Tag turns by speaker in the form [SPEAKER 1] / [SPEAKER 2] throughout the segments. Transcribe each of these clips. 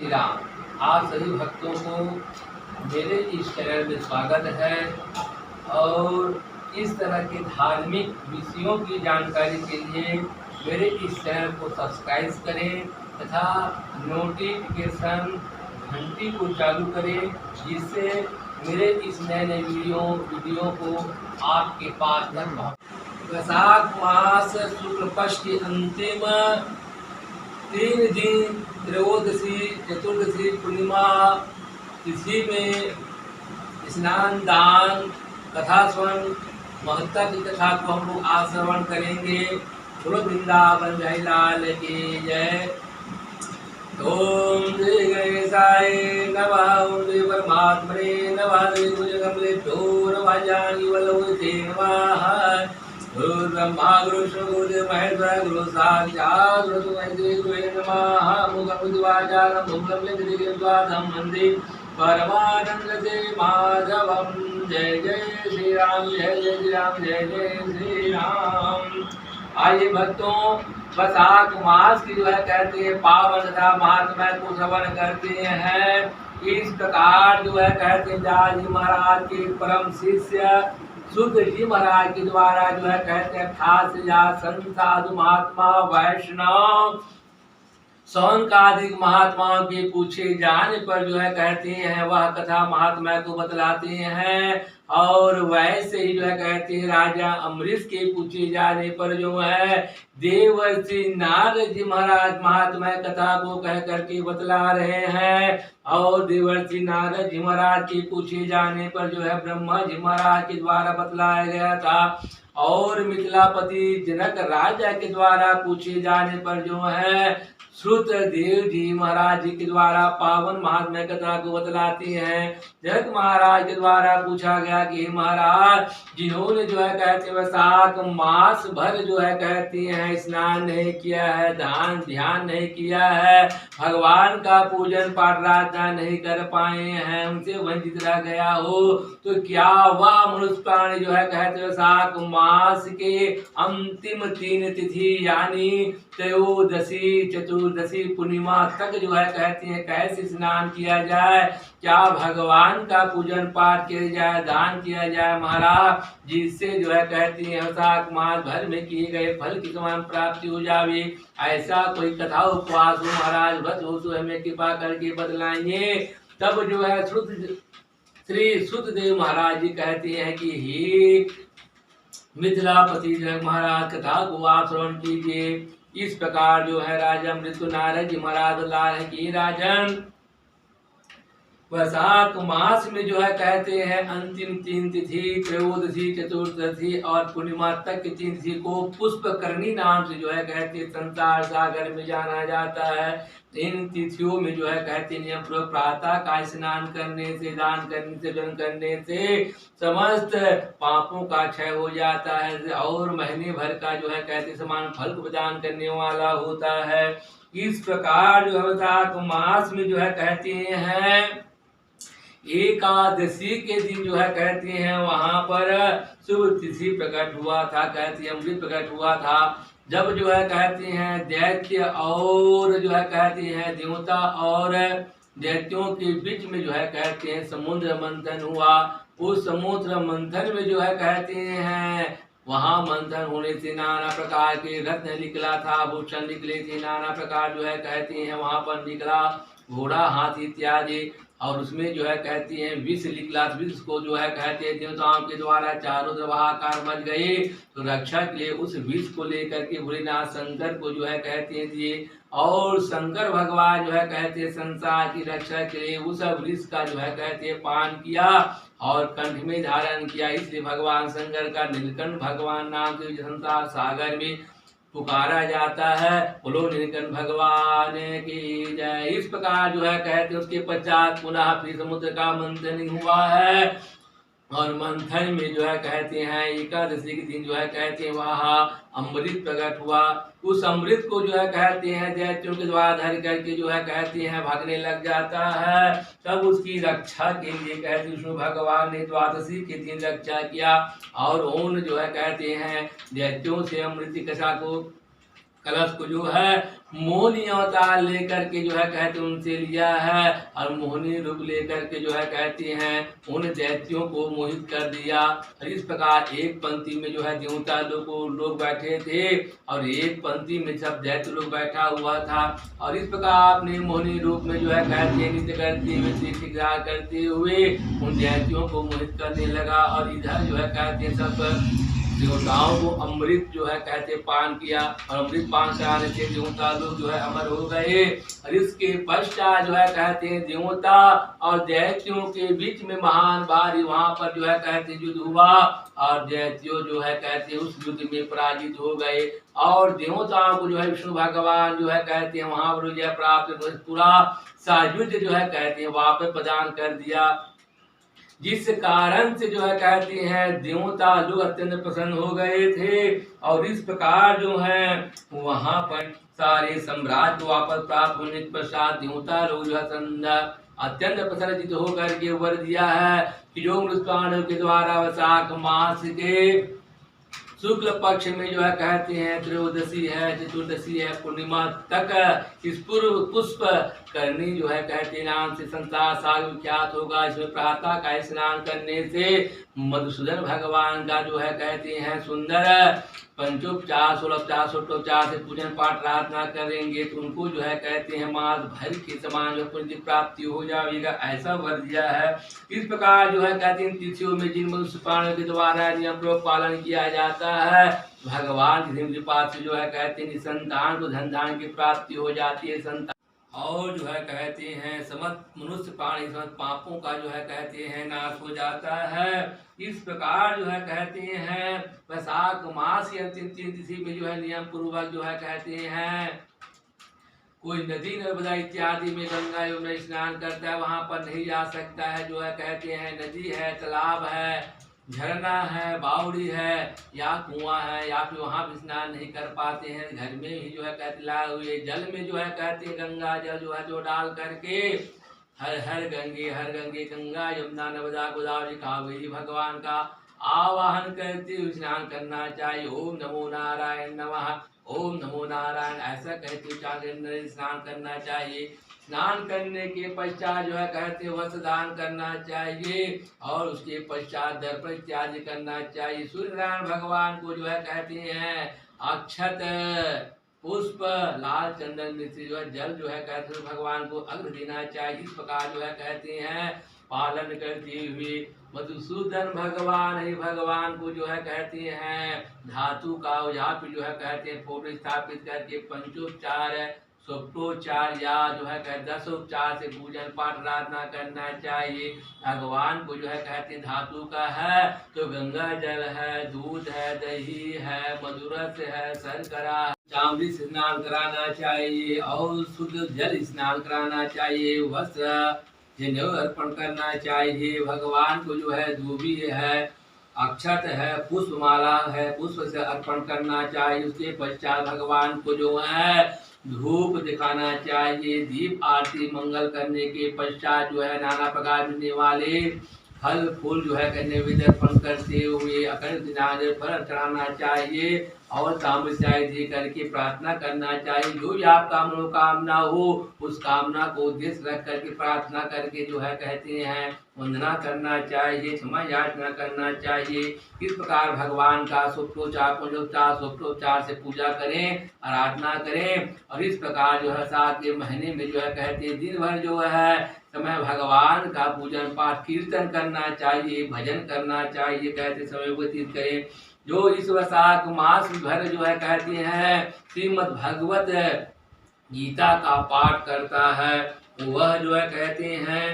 [SPEAKER 1] श्री राम। आप सभी भक्तों को मेरे इस चैनल में स्वागत है और इस तरह के धार्मिक विषयों की जानकारी के लिए मेरे इस चैनल को सब्सक्राइब करें तथा नोटिफिकेशन घंटी को चालू करें, जिससे मेरे इस नए नए वीडियो को आपके पास तक पहुँचे। वैशाख मास शुक्ल पक्ष की अंतिम 3 दिन त्रयोदशी चतुर्दशी पूर्णिमा तिथि में स्नान दान कथा श्रवण महत्ता की कथा को हम लोग आज श्रवण करेंगे। बोलो वृंदावन जय लाल की जय। ओम श्री गणेशाय नमः। ओम श्री परमात्मने नमः। श्री भुजगमलेभ्यो नमः। जानकीवल्लभे नमः। गुरु ब्रह्मा गुरु विष्णु गुरुदेव महेश्वर गुरु साक्षात् गुरु तस्मै गुरुवे नमः। मुखमुद्वाचारं मुखं वन्दे परमानंद से माधवम। जय जय श्री राम, जय जय श्री राम, जय जय श्री राम। आइए भक्तों, वैशाख मास की जो है कहते हैं पावन तथा महात्मा को श्रवण करते हैं। इस प्रकार जो है कहते हैं जाजी महाराज के परम शिष्य शुद्ध जी महाराज के द्वारा जो है कहते हैं 88 संत साधु महात्मा वैष्णव सौनकादिक महात्माओं के पूछे जाने पर जो है कहते हैं वह कथा महात्मा को बतलाते हैं। और वैसे ही जो है कहते हैं राजा अम्बरीश के पूछे जाने पर जो है देवर्षि नारद जी महाराज महात्मा कथा को कह करके बतला रहे हैं। और देवर्षि नारद जी महाराज के पूछे जाने पर जो है ब्रह्मा जी महाराज के द्वारा बतलाया गया था। और मिथिलापति जनक राजा के द्वारा पूछे जाने पर जो है श्रुत देव जी महाराज जी के द्वारा पावन महात्म्य कथा को बतलाते हैं। जनक महाराज के द्वारा पूछा गया कि महाराज जिन्होंने जो है कहते हैं वैशाख मास भर जो है कहते हैं स्नान नहीं किया है, ध्यान नहीं किया है, भगवान का पूजन पाठ प्रार्थना नहीं कर पाए हैं, उनसे वंचित रह गया हो, तो क्या वह मनुष्य प्राणी जो है कहते हैं वैशाख मास के अंतिम 3 तिथि यानी त्रयोदशी चतुर्दशी पूर्णिमा तक जो है कहते हैं कैसे स्नान किया जाए, क्या भगवान का पूजन पाठ किया जाए, दान किया जाए महाराज, जिससे जो है कहते हैं वैशाख मास भर में किए गए फल की समान प्राप्ति हो जावे। ऐसा कोई कथा उपवास हो महाराज बस हो तो हमें कृपा करके बदलाइए। तब जो है श्री सुतदेव महाराज जी कहते हैं कि हे मिथिलापति जनक महाराज कथा को आप श्रवण कीजिए। इस प्रकार जो है राजा मृत्यु नारद जी महाराज बता रहे कि राजन वैशाख मास में जो है कहते हैं अंतिम 3 तिथि त्रयोदशी चतुर्दशी और पूर्णिमा तक की 3 तिथि को पुष्पकरणी नाम से जो है कहते हैं संसार सागर में जाना जाता है। इन तिथियों में जो है कहते हैं नियम पूर्वक प्रातः का स्नान करने से, दान करने से, जन करने से समस्त पापों का क्षय हो जाता है और महीने भर का जो है कहते समान फल को प्रदान करने वाला होता है। इस प्रकार जो है वैशाख मास में जो है कहते हैं एकादशी के दिन जो है कहते हैं वहां पर शुभ तिथि प्रकट हुआ था, कहते हैं अमृत प्रकट हुआ था। जब जो है कहते हैं दैत्य और जो है कहते हैं देवता और दैत्यों के बीच में जो है कहते हैं समुद्र मंथन हुआ। उस समुद्र मंथन में जो है कहते हैं वहां मंथन होने से नाना प्रकार के रत्न निकला था, भूषण निकले थे, नाना प्रकार जो है कहते हैं वहां पर निकला घोड़ा हाथी इत्यादि। और उसमें जो है कहते हैं विष निकला, विष को जो है कहते हैं देवताओं के द्वारा चारों तरफ हाहाकार मच गए। तो रक्षा के लिए उस विष को लेकर के भोलेनाथ शंकर को जो है कहते हैं दिए और शंकर भगवान जो है कहते हैं संसार की रक्षा के लिए उस विष का जो है कहते हैं पान किया और कंठ में धारण किया। इसलिए भगवान शंकर का नीलकंठ भगवान नाम से संसार सागर में पुकारा जाता है। बोलो नीलकंठ भगवान की जय। इस प्रकार जो है कहते हैं उसके पश्चात पुनः फिर समुद्र का मंथन हुआ है और मंथन में जो है कहते हैं एकादशी के दिन जो है कहते हैं वहाँ अमृत प्रकट हुआ। उस अमृत को जो है कहते हैं दैत्यों के द्वारा धर करके जो है कहते हैं भागने लग जाता है। तब उसकी रक्षा के लिए कहते हैं विष्णु भगवान ने द्वादशी के दिन रक्षा किया और उन जो है कहते हैं दैत्यों से अमृत की कथा को कलश को जो है मोहिनी अवतार लेकर के जो है कहते हैं उनसे लिया है और मोहिनी रूप लेकर के जो है कहते हैं उन दैत्यों को मोहित कर दिया। और इस प्रकार एक पंक्ति में जो है देवता लोग बैठे थे और एक पंक्ति में सब दैत्य लोग बैठा हुआ था। और इस प्रकार अपने मोहिनी रूप में जो है कहते हैं नृत्य करते हुए करते हुए उन दैत्यों को मोहित करने लगा। और इधर जो है कहते हैं सब देवताओं को अमृत जो है कहते पान किया और अमृत पान कराने से देवता लोग जो है अमर हो गए। और इसके पश्चात जो है कहते हैं देवता और दैत्यों के बीच में महान भारी वहां पर जो है कहते हैं युद्ध हुआ और दैत्यों जो है कहते हैं उस युद्ध में पराजित हो गए। और देवताओं को जो है विष्णु भगवान जो है कहते हैं वहां पर विजय प्राप्त पूरा सा युद्ध जो है कहते हैं वापस प्रदान कर दिया। जिस कारण से जो है कहते हैं देवता लोग अत्यंत प्रसन्न हो गए थे। और इस प्रकार जो है वहां पर सारे सम्राट वापस प्राप्त होने के पश्चात देवता लोग जो है अत्यंत प्रसन्नचित होकर के वर दिया है कि जो मृत्युआणु के द्वारा वैशाख मास के शुक्ल पक्ष में जो है कहते हैं त्रयोदशी है चतुर्दशी है पूर्णिमा तक इस पूर्व पुष्प करनी जो है कहते नाम से संसार सागर विख्यात होगा। इसमें प्रातः का स्नान करने से मधुसूदन भगवान का जो है कहते हैं सुंदर पंचोपचार 16 से पूजन पाठ प्रार्थना करेंगे तो उनको जो है कहते हैं मास भर के समान जो पुण्य प्राप्ति हो जाएगा ऐसा वर दिया है। इस प्रकार जो है कहते हैं तिथियों में जिन मनुष्य प्राणों के द्वारा नियम पूर्वक पालन किया जाता है भगवान की कृपा से जो है कहते हैं संतान को धन धान की प्राप्ति हो जाती है संतान और जो है कहते हैं समस्त मनुष्य प्राणी समस्त पापों का जो है कहते हैं नाश हो जाता है। इस प्रकार जो है कहते हैं वैशाख मास या अंतिम तिथि में जो है नियम पूर्वक जो है कहते हैं कोई नदी नर्मदा इत्यादि में गंगा यमुना स्नान करता है वहां पर नहीं जा सकता है। जो है कहते हैं नदी है तालाब है झरना है बावड़ी है या कुआं है या फिर वहां भी स्नान नहीं कर पाते हैं घर में ही जो है कहते लाए हुए जल में जो है कहते हैं गंगा जल जो है जो डाल करके हर गंगे गंगा यमुना नर्मदा गोदावरी कावेरी भगवान का आवाहन करते हुए स्नान करना चाहिए। ओम नमो नारायण नमः ओम नमो नारायण ऐसा कहते हुए स्नान करना चाहिए। स्नान करने के पश्चात जो है कहते हैं वस्त्र दान करना चाहिए और उसके पश्चात दर्पण इत्यादि करना चाहिए। सूर्य नारायण भगवान को जो है कहते हैं अक्षत पुष्प लाल चंदन मिश्री जो है जल जो है कहते हैं भगवान को अग्र देना चाहिए। इस प्रकार जो है कहते हैं पालन करते हुए मधुसूदन भगवान को जो है कहते हैं धातु का यहाँ पे जो है कहते हैं फोटो स्थापित करके पंचोपचार सोप्टोपचार या जो है कहते 10 उपचार से पूजन पाठ प्रार्थना करना चाहिए। भगवान को जो है कहते हैं धातु का है तो गंगा जल है दूध है दही है मधुरस है शर्करा चावड़ी से स्नान कराना चाहिए और शुद्ध जल स्नान कराना चाहिए। वस्त्र अर्पण करना चाहिए। भगवान को जो है दूबी है अक्षत है पुष्पमाला है पुष्प से अर्पण करना चाहिए। उसके पश्चात भगवान को जो है धूप दिखाना चाहिए। दीप आरती मंगल करने के पश्चात जो है नाना प्रकार मिलने वाले फल फूल जो है नैवेद्य अर्पण करते हुए अखंड पर चढ़ाना चाहिए और ताम्र दे करके प्रार्थना करना चाहिए। जो भी आपका मनोकामना हो उस कामना को उद्देश्य रख करके प्रार्थना करके जो है कहते हैं वंदना करना चाहिए क्षमा याचना करना चाहिए। इस प्रकार भगवान का सोप्टोपचार से पूजा करें आराधना करें। और इस प्रकार जो है साथ के महीने में जो है कहते हैं दिन भर जो है समय भगवान का पूजन पाठ कीर्तन करना चाहिए भजन करना चाहिए कहते समय व्यतीत करें। जो इस वैशाख मास भर जो है कहते हैं श्रीमद् भगवत गीता का पाठ करता है वह जो है कहते हैं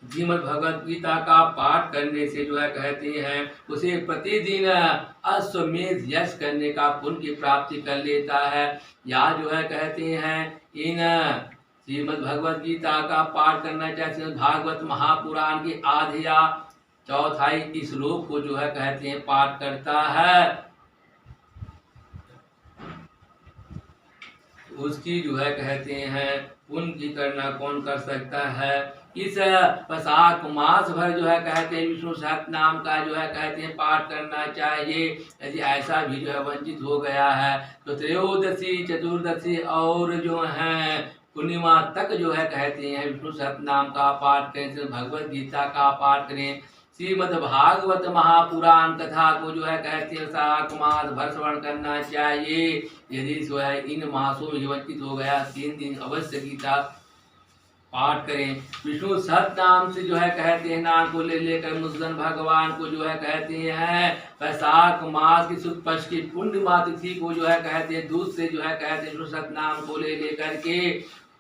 [SPEAKER 1] श्रीमद् भगवत गीता का पाठ करने से जो है कहते हैं उसे प्रतिदिन अश्वमेध यश करने का पुण्य की प्राप्ति कर लेता है। या जो है कहते हैं इन श्रीमद् भगवत गीता का पाठ करना चाहिए। भागवत महापुराण के आधिया चौथाई श्लोक को जो है कहते हैं पाठ करता है उसकी जो है कहते हैं पुण्य की करना कौन कर सकता है। इस वैशाख मास भर जो है कहते हैं विष्णु सहस्त्र नाम का जो है कहते हैं पाठ करना चाहिए। यदि ऐसा भी जो है वंचित हो गया है तो त्रयोदशी, चतुर्दशी और जो है पूर्णिमा तक जो है कहते हैं विष्णु सहस्त्र नाम का पाठ करें, भगवत गीता का पाठ करें, श्रीमद् भागवत महापुराण कथा को जो है कहते हैं वैशाख मास भर श्रवण करना चाहिए। यदि जो है इन मासों में वंचित हो गया 3 दिन अवश्य गीता पाठ करें। विष्णु सहस्त्र नाम से जो है कहते हैं नाम को ले लेकर मुस्लिम भगवान को जो है कहते हैं वैशाख मास की शुद्ध पक्ष की पूर्णिमा तिथि को जो है कहते हैं दूध से जो है कहते हैं विष्णु सहस्त्र नाम को ले लेकर के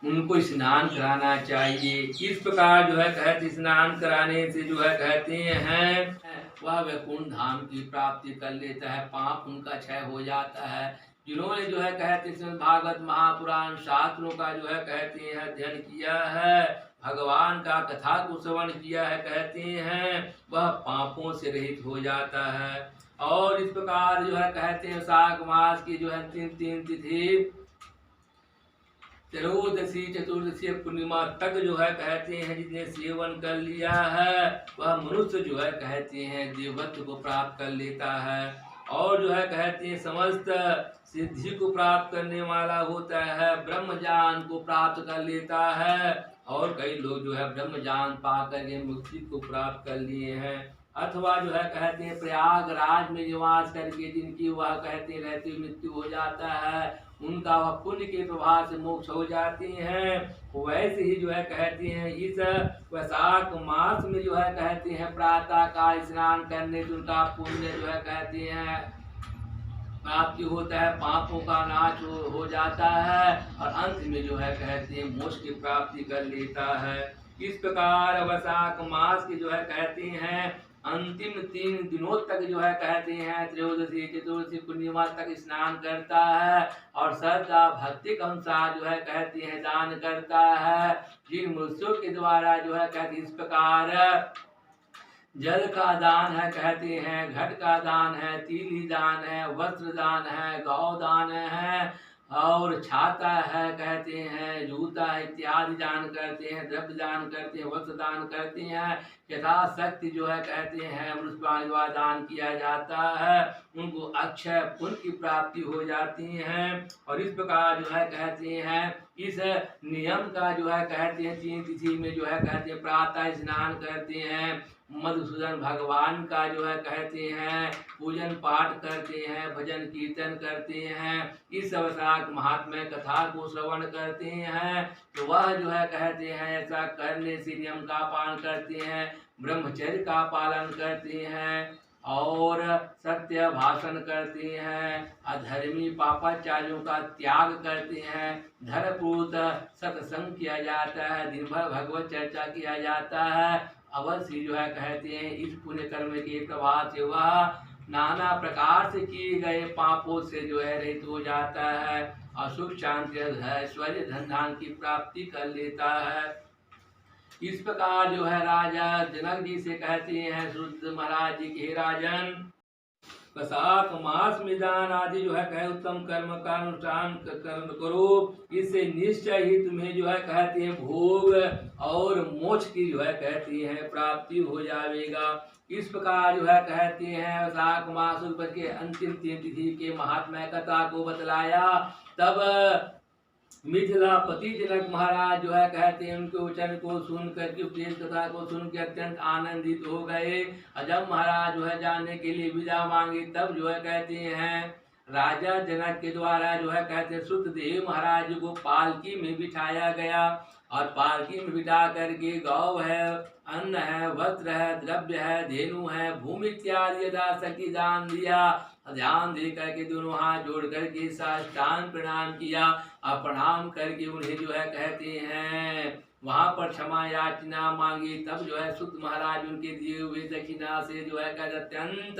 [SPEAKER 1] उनको स्नान कराना चाहिए। इस प्रकार जो है कहते स्नान कराने से जो है कहते हैं वह वैकुंठ धाम की प्राप्ति कर लेता है, पाप उनका क्षय हो जाता है। जिन्होंने जो है कहते हैं भागवत महापुराण शास्त्रों का जो है कहते हैं अध्ययन किया है, भगवान का कथा को श्रवण किया है, कहते हैं वह पापों से रहित हो जाता है। और इस प्रकार जो है कहते हैं वैशाख मास की जो है 3 तिथि त्रयोदशी, चतुर्दशी, पूर्णिमा तक जो है कहते हैं जिसने सेवन कर लिया है वह मनुष्य जो है कहते हैं देवत्व को प्राप्त कर लेता है और जो है कहते हैं समस्त सिद्धि को प्राप्त करने वाला होता है, ब्रह्म ज्ञान को प्राप्त कर लेता है। और कई लोग जो है ब्रह्म ज्ञान पा करके मुक्ति को प्राप्त कर लिए हैं, अथवा जो है कहते हैं प्रयागराज में निवास करके जिनकी वह कहते रहती मृत्यु हो जाता है, उनका वह पुण्य के प्रभाव से मोक्ष हो जाती हैं। वैसे ही जो है कहते हैं इस वैशाख मास में जो है कहते हैं प्रातः काल स्नान करने से उनका पुण्य जो है कहते हैं प्राप्ति होता है, पापों का नाश हो जाता है और अंत में जो है कहते हैं मोक्ष की प्राप्ति कर लेता है। इस प्रकार वैशाख मास की जो है कहते हैं अंतिम 3 दिनों तक जो है कहते हैं त्रयोदशी, चतुर्दशी, पूर्णिमा तक स्नान करता है और श्रद्धा भक्ति के अनुसार जो है कहते हैं दान करता है। जिन मनुष्यों के द्वारा जो है कहते हैं इस प्रकार जल का दान है, कहते हैं घट का दान है, तीली दान है, वस्त्र दान है, गौ दान है और छाता है, कहते हैं जूता इत्यादि दान करते हैं, द्रव्य दान करते हैं, वस्त्र दान करते हैं, यथाशक्ति जो है कहते हैं मनुष्य दान किया जाता है, उनको अक्षय पुण्य की प्राप्ति हो जाती है। और इस प्रकार जो है कहते हैं इस नियम का जो है कहते हैं 3 तिथि में जो है कहते हैं प्रातः स्नान करते हैं, मधुसूदन भगवान का जो है कहते हैं पूजन पाठ करते हैं, भजन कीर्तन करते हैं, इस वैशाख महात्म्य कथा को श्रवण करते हैं, तो वह जो है कहते हैं ऐसा करने से नियम का पालन करते हैं, ब्रह्मचर्य का पालन करते हैं और सत्य भाषण करते हैं, अधर्मी पापाचार्यों का त्याग करते हैं, धर्मपूत सत्संग किया जाता है, दिन भर भगवत चर्चा किया जाता है, अवश्य जो है कहते हैं इस पुण्य कर्म के प्रभाव से वह नाना प्रकार से किए गए पापों से जो है रहित हो जाता है और सुख शांति ऐश्वर्य धन धान की प्राप्ति कर लेता है। इस प्रकार जो है राजा जनक जी से कहते हैं सूत महाराज जी के राजन वैशाख मास में दान आदि जो है कहे उत्तम कर्म का अनुष्ठान कर्म करो, इससे निश्चय ही तुम्हें जो है कहते हैं भोग और मोक्ष की जो है कहती है प्राप्ति हो जाएगा। इस प्रकार जो है कहते हैं वैशाख मास के अंतिम 3 तिथि के महात्म्य कथा को बतलाया। तब मिथिलापति जनक महाराज जो है कहते हैं उनके वचन को सुन करके उपदेश कथा को सुन के अत्यंत आनंदित हो गए। जब महाराज जो है जाने के लिए विदा मांगे तब जो है कहते हैं राजा जनक के द्वारा जो है कहते हैं सुतदेव महाराज को पालकी में बिठाया गया और पालकी में बिठा करके गौ है, अन्न है, वस्त्र है, द्रव्य है, धेनु है, भूमि इत्यादि यथाशक्ति दान दिया। ध्यान दे करके दोनों हाथ जोड़ करके साष्टांग प्रणाम किया और प्रणाम करके उन्हें जो है कहते हैं वहां पर क्षमा याचना मांगी। तब जो है सुत महाराज उनके दिए हुए दक्षिणा से जो है कहते अत्यंत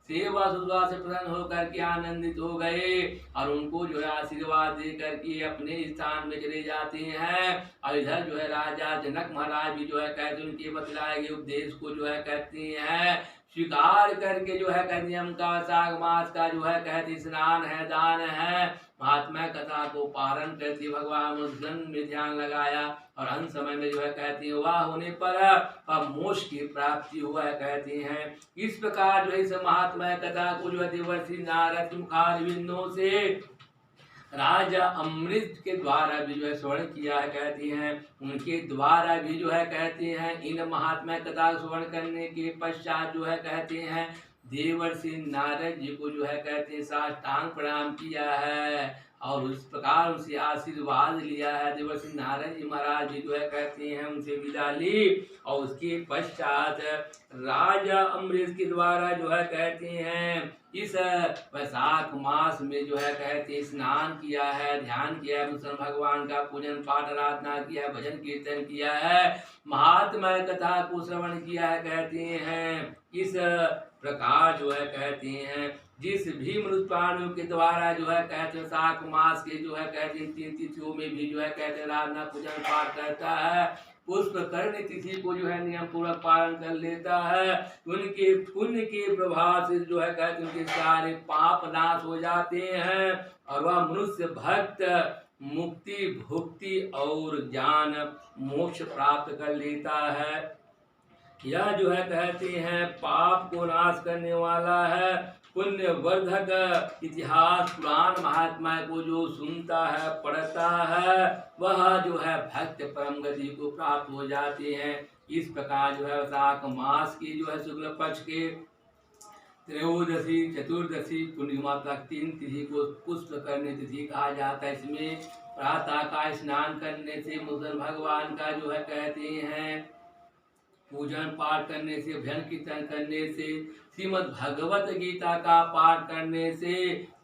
[SPEAKER 1] सेवा सुधा से प्रसन्न होकर के आनंदित हो गए और उनको जो है आशीर्वाद दे करके अपने स्थान में चले जाते हैं। और इधर जो है राजा जनक महाराज भी जो है कहते उनके बतलाए गए उपदेश को जो है कहते हैं स्वीकार करके जो है कहते हैं हमका साग मास का जो है कहते स्नान है, दान है, महात्मा कथा को पारण करती भगवान उस जन में ध्यान लगाया और अंत समय में जो है कहती है वाह होने पर मोक्ष की प्राप्ति हुआ है कहती हैं। इस प्रकार जो है इस महात्मा कथा को जो है देवर्षि नारद मुखारविंदों से राजा अमृत के द्वारा भी जो है श्रवण किया है कहती हैं। उनके द्वारा भी जो है कहते हैं इन महात्मा कथा श्रवण करने के पश्चात जो है कहते हैं देवर्षि नारद जी को जो है कहते हैं साष्टांग प्रणाम किया है और उस प्रकार उनसे आशीर्वाद लिया है। देवर्षि नारद जी महाराज जी जो है कहते हैं उनसे विदा ली और उसके पश्चात राजा अमृत के द्वारा जो है कहते हैं इस वैशाख मास में जो है कहते स्नान किया है, ध्यान किया है, मुसलमान भगवान का पूजन पाठ आराधना किया है, भजन कीर्तन किया है, महात्मा कथा को श्रवण किया है कहते हैं। इस प्रकार जो है कहते हैं जिस भी मनुष्य प्राणियों के द्वारा जो है कहते हैं वैशाख मास के जो है कहते हैं 3 तिथियों में भी जो है कहते हैं आराधना पूजन पाठ करता है, पुष्प कर्ण तिथि को जो है नियम पूर्वक पालन कर लेता है, उनके पुण्य के प्रभाव से जो है कहते हैं उनके सारे पाप नाश हो जाते हैं और वह मनुष्य भक्त मुक्ति भुक्ति और ज्ञान मोक्ष प्राप्त कर लेता है। यह जो है कहते हैं पाप को नाश करने वाला है, पुण्य वर्धक इतिहास पुराण महात्मा को जो सुनता है पढ़ता है वह जो है भक्त परम गति को प्राप्त हो जाते हैं। इस प्रकार जो है वैशाख मास की जो है शुक्ल पक्ष के त्रयोदशी चतुर्दशी पूर्णिमा तक 3 तिथि को पुष्प करने तिथि कहा जाता है। इसमें प्रातः का स्नान करने से मुसलमान भगवान का जो है कहते हैं पूजन पाठ करने से, भजन कीर्तन करने से, श्रीमद् भगवत गीता का पाठ करने से,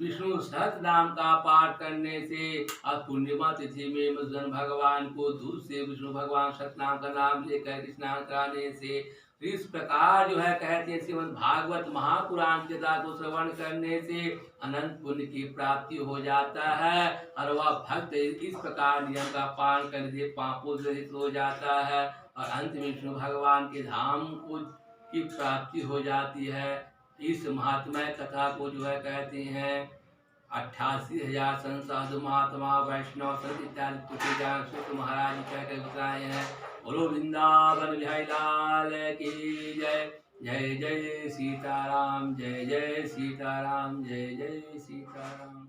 [SPEAKER 1] विष्णु सहस्त्र नाम का पाठ करने से और पूर्णिमा तिथि में मुसलमान भगवान को दूध से विष्णु भगवान सतनाम का नाम लेकर स्नान कराने से, इस प्रकार जो है कहते हैं श्रीमद् भागवत महापुराण कथा को श्रवण करने से अनंत पुण्य की प्राप्ति हो जाता है और वह भक्त इस प्रकार नियम का पालन करके पापों से रहित हो जाता है और अंत में विष्णु भगवान के धाम को की प्राप्ति हो जाती है। इस महात्मा कथा को जो है कहते हैं 88,000 संसाधु महात्मा वैष्णव संत इत्यादि महाराज कह कर बताए हैं। बोलो वृंदावन बिहारी लाल की जय। जय जय सीताराम, जय जय सीताराम, जय जय सीताराम।